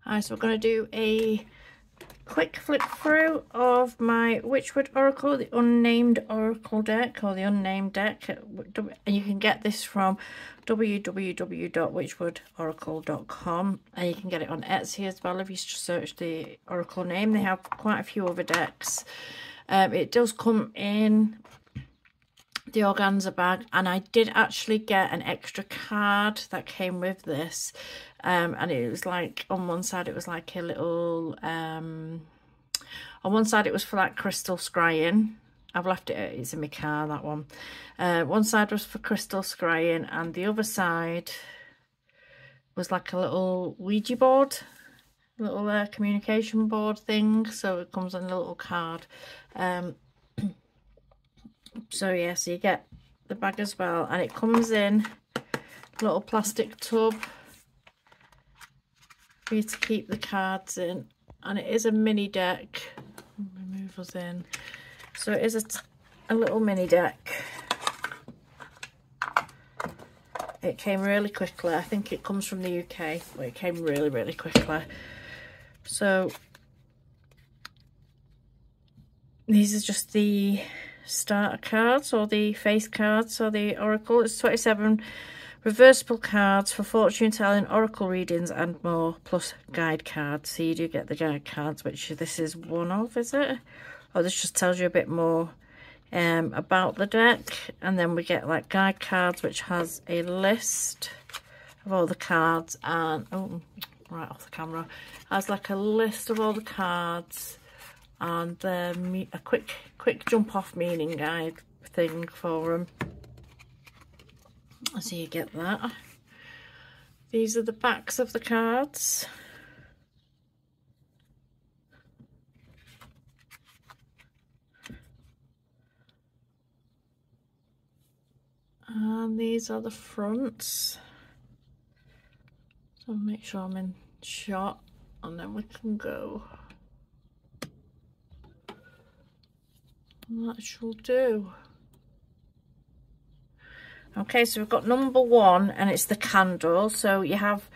Alright, so we're going to do a quick flip through of my Wychwood Oracle, the Unnamed Oracle deck, or the Unnamed deck. And you can get this from www.wychwoodoracle.com, and you can get it on Etsy as well if you just search the Oracle name. They have quite a few other decks. It does come in the organza bag, and I did actually get an extra card that came with this, and it was like, on one side it was like a little on one side it was for like crystal scrying. I've left it, it's in my car, that one. One side was for crystal scrying, and the other side was like a little Ouija board, little communication board thing, so it comes on a little card. So yeah, so you get the bag as well, and it comes in a little plastic tub for you to keep the cards in, and it is a mini deck. Move us in. So it is a little mini deck. It came really quickly. I think it comes from the UK, but it came really, really quickly. So these are just the starter cards, or the face cards, or the oracle. It's 27 reversible cards for fortune telling, oracle readings and more, plus guide cards. So you do get the guide cards, which this is one of, is it? Oh, this just tells you a bit more about the deck. And then we get like guide cards, which has a list of all the cards, and oh, right off the camera, has like a list of all the cards, and a quick jump off meaning guide thing for them. So you get that. These are the backs of the cards. And these are the fronts. So make sure I'm in shot, and then we can go. That shall do. Okay, so we've got number 1, and it's the candle. So you have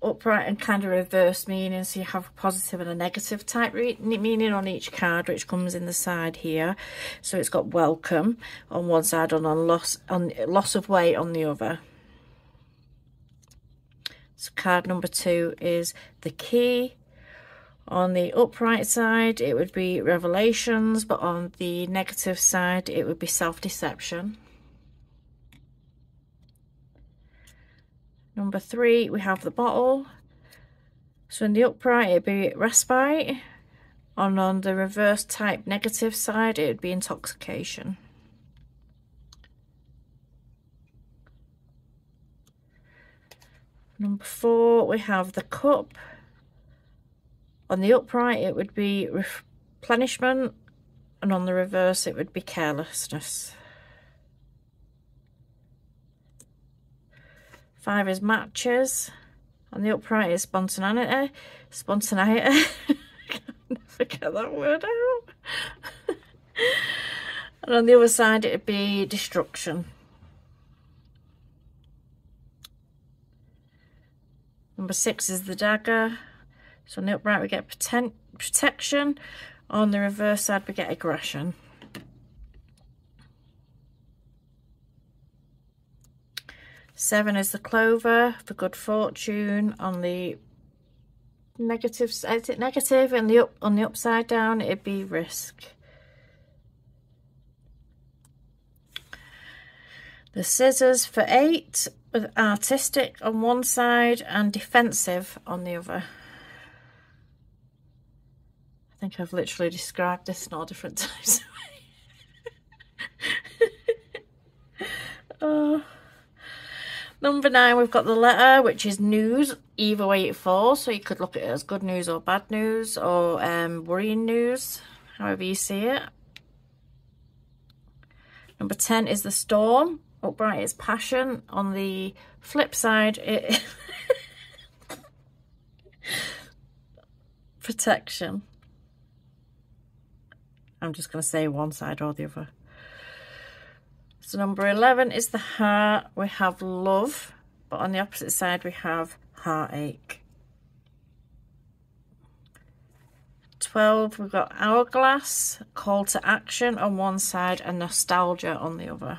upright and kind of reverse meaning. So you have a positive and a negative type meaning on each card, which comes in the side here. So it's got welcome on one side, and on loss of weight on the other. So card number 2 is the key. On the upright side, it would be revelations, but on the negative side, it would be self-deception. Number 3, we have the bottle. So in the upright, it'd be respite. And on the reverse type negative side, it would be intoxication. Number 4, we have the cup. On the upright, it would be replenishment, and on the reverse, it would be carelessness. 5 is matches. On the upright is spontaneity. I never get that word out. And on the other side, it would be destruction. Number 6 is the dagger. So on the upright, we get protection. On the reverse side, we get aggression. Seven is the clover for good fortune. On the negative side, is it negative? And on the upside down, it'd be risk. The scissors for 8, with artistic on one side and defensive on the other. I think I've literally described this in all different types of ways. Number 9, we've got the letter, which is news, either way it falls. So you could look at it as good news or bad news, or worrying news, however you see it. Number 10 is the storm. Upright is passion. On the flip side, it protection. I'm just going to say one side or the other. So number 11 is the heart. We have love, but on the opposite side we have heartache. 12, we've got hourglass, call to action on one side and nostalgia on the other.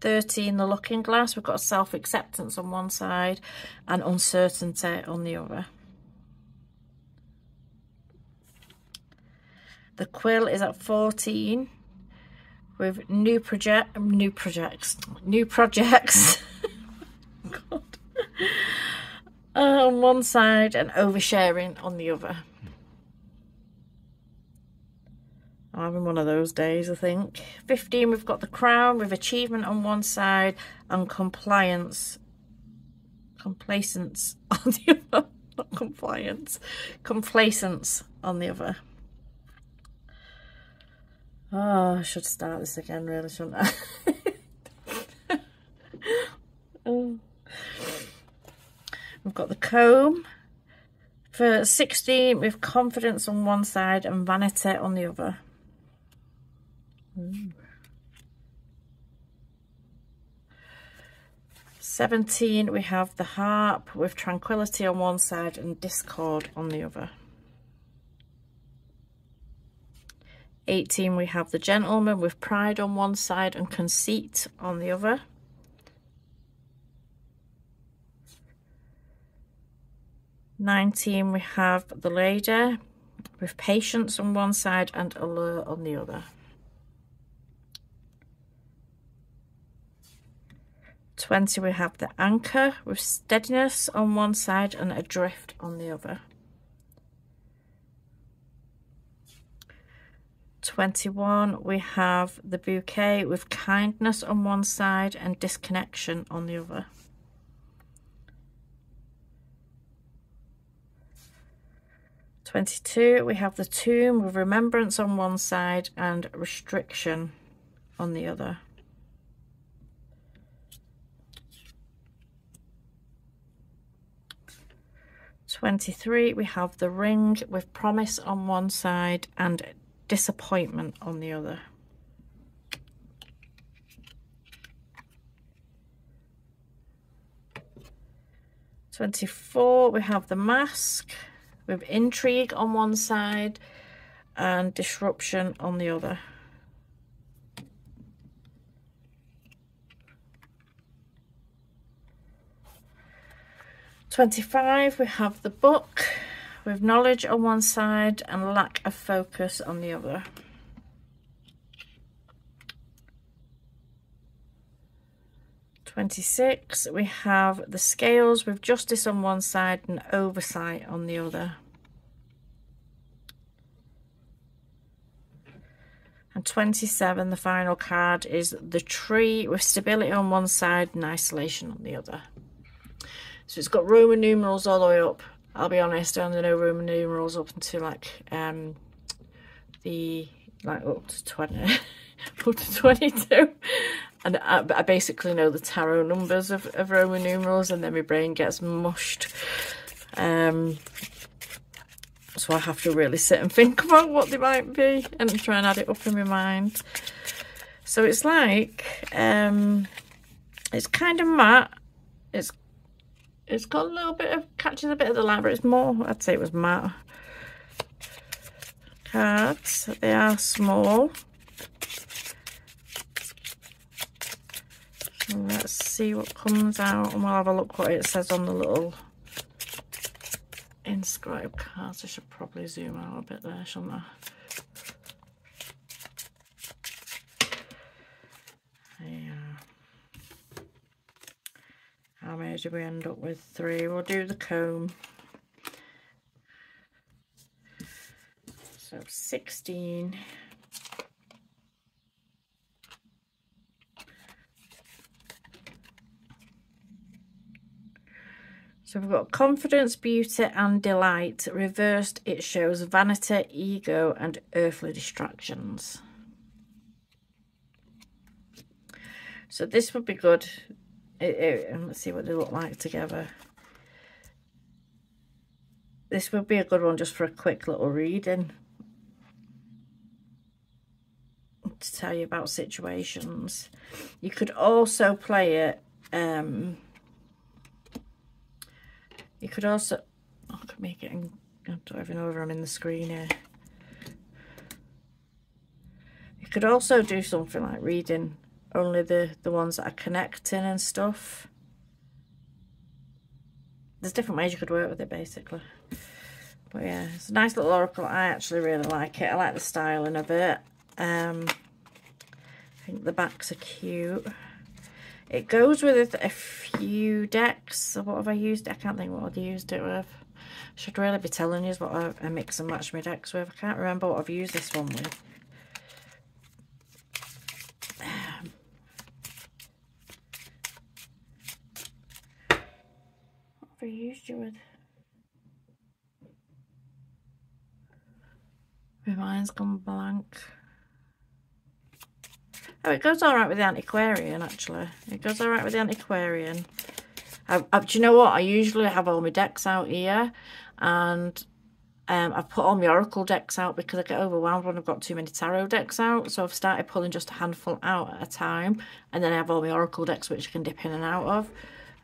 13, the looking glass, we've got self-acceptance on one side and uncertainty on the other. The quill is at 14 with new projects God. On one side and oversharing on the other. I'm having one of those days, I think. 15, we've got the crown with achievement on one side and complacence on the other. Not compliance, complacence on the other. Oh, I should start this again, really, shouldn't I? Oh. We've got the comb. For 16, with confidence on one side and vanity on the other. Ooh. 17, we have the harp with tranquility on one side and discord on the other. 18, we have the gentleman with pride on one side and conceit on the other. 19, we have the lady with patience on one side and allure on the other. 20, we have the anchor with steadiness on one side and adrift on the other. 21, we have the bouquet with kindness on one side and disconnection on the other. 22, we have the tomb with remembrance on one side and restriction on the other. 23, we have the ring with promise on one side and disappointment on the other. 24, we have the mask with intrigue on one side and disruption on the other. 25, we have the book with knowledge on one side and lack of focus on the other. 26, we have the scales with justice on one side and oversight on the other. And 27, the final card, is the tree with stability on one side and isolation on the other. So it's got Roman numerals all the way up. I'll be honest, I only know Roman numerals up until like up to 20, up to 22. And I basically know the tarot numbers of Roman numerals, and then my brain gets mushed. So I have to really sit and think about what they might be and try and add it up in my mind. So it's like, it's kind of matte. It's got a little bit of, catches a bit of the light, but it's more, I'd say it was matte. Cards, they are small. So let's see what comes out, and we'll have a look what it says on the little inscribed cards. I should probably zoom out a bit there, shouldn't I? Yeah. How many do we end up with? 3. We'll do the comb. So 16. So we've got confidence, beauty and delight. Reversed, it shows vanity, ego and earthly distractions. So this would be good. Let's see what they look like together. This would be a good one just for a quick little reading. To tell you about situations. You could also play it, you could also, oh, make it, I don't even know whether I'm in the screen here. You could also do something like reading only the ones that are connecting and stuff. There's different ways you could work with it, basically. But yeah, it's a nice little oracle. I actually really like it. I like the styling of it. I think the backs are cute. It goes with a few decks. So what have I used? I can't think what I've used it with. Should really be telling you what I mix and match my decks with. I can't remember what I've used this one with. What have I used you with? My mind's gone blank. Oh, it goes all right with the Antiquarian, actually. It goes all right with the Antiquarian. Do you know what? I usually have all my decks out here, and I've put all my Oracle decks out because I get overwhelmed when I've got too many Tarot decks out. So I've started pulling just a handful out at a time, and then I have all my Oracle decks which I can dip in and out of,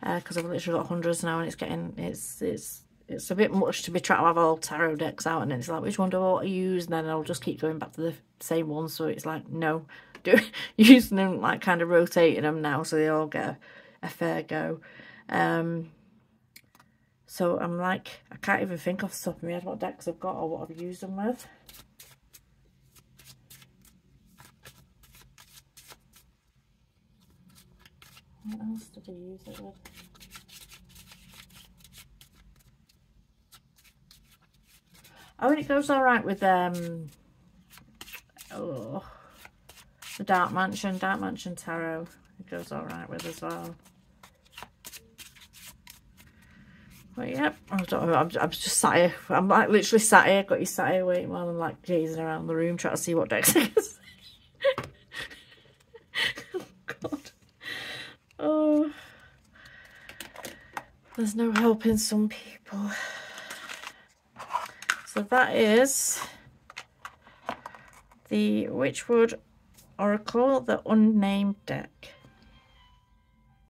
because I've literally got hundreds now, and it's a bit much to be trying to have all tarot decks out, and it's like, which one do I want to use? And then I'll just keep going back to the same one. So it's like, no, using them, like kind of rotating them now so they all get a fair go. So I'm like, I can't even think off the top of my head what decks I've got or what I've used them with. What else did I use it with? Oh, and it goes all right with the Dark Mansion Tarot. It goes all right with as well. But yep, I don't know, I'm just sat here. I'm like literally sat here, got you sat here waiting while I'm like gazing around the room trying to see what decks I can see. Oh God. Oh, there's no helping some people. So that is the Wychwood Oracle, the Unnamed deck.